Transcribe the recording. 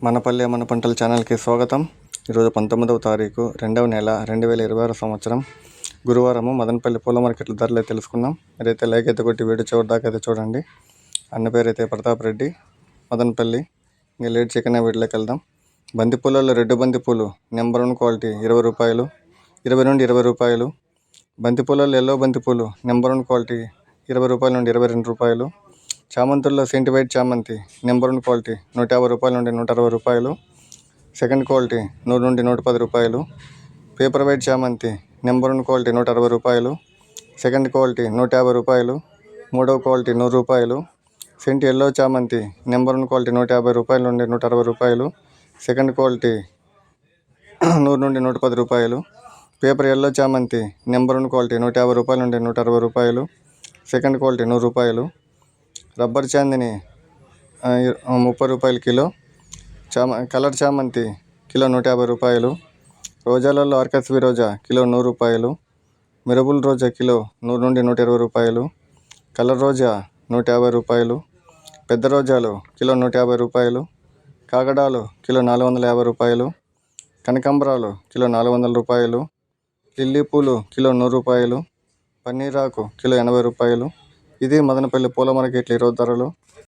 మనపల్లె మన పంటల ఛానల్కి స్వాగతం. ఈరోజు 19వ తారీఖు 2వ నెల 2026 సంవత్సరం గురువారము. మదనపల్లి పూల మార్కెట్ల ధరలు తెలుసుకుందాం. మీరైతే లైక్ అయితే కొట్టి వీడియో చివరి దాకా అయితే చూడండి. అన్న పేరు అయితే ప్రతాప్ రెడ్డి, మదనపల్లి. ఇంకా లేట్ చికెన్ వీటిలోకి వెళ్దాం. బంతిపూలలో రెడ్ బంతిపూలు నెంబర్ 1 క్వాలిటీ 20 రూపాయలు, 20 నుండి 20 రూపాయలు. బంతిపూలలో ఎల్లో బంతిపూలు నెంబర్ 1 క్వాలిటీ 20 రూపాయల నుండి 22 రూపాయలు. చామంతుల్లో సెంటి వైట్ చామంతి నెంబర్ 1 క్వాలిటీ 150 రూపాయల నుండి 160 రూపాయలు. సెకండ్ క్వాలిటీ 100 నుండి 110 రూపాయలు. పేపర్ వైట్ చామంతి నెంబర్ 1 క్వాలిటీ 160 రూపాయలు. సెకండ్ క్వాలిటీ 150 రూపాయలు. మూడవ క్వాలిటీ 100 రూపాయలు. సెంటి ఎల్లో చామంతి నెంబర్ 1 క్వాలిటీ 150 రూపాయల నుండి 160 రూపాయలు. సెకండ్ క్వాలిటీ 100 నుండి 110 రూపాయలు. పేపర్ ఎల్లో చామంతి నెంబర్ 1 క్వాలిటీ 150 రూపాయల నుండి 160 రూపాయలు. సెకండ్ క్వాలిటీ 100 రూపాయలు. రబ్బర్ చాందిని 30 రూపాయలు కిలో. కలర్ చామంతి కిలో 150 రూపాయలు. రోజాలలో ఆర్కస్వి రోజా కిలో 100 రూపాయలు. మిరబుల్ రోజా కిలో 100 నుండి 120 రూపాయలు. కలర్ రోజా 150 రూపాయలు. పెద్ద రోజాలు కిలో 150 రూపాయలు. కాగడాలు కిలో 450 రూపాయలు. కనకాంబరాలు కిలో 400 రూపాయలు. లిల్లీ పూలు కిలో 100 రూపాయలు. పన్నీరాకు కిలో 80 రూపాయలు. ఇది మదనపల్లి పూల మార్కెట్ల ఈరోజు ధరలు.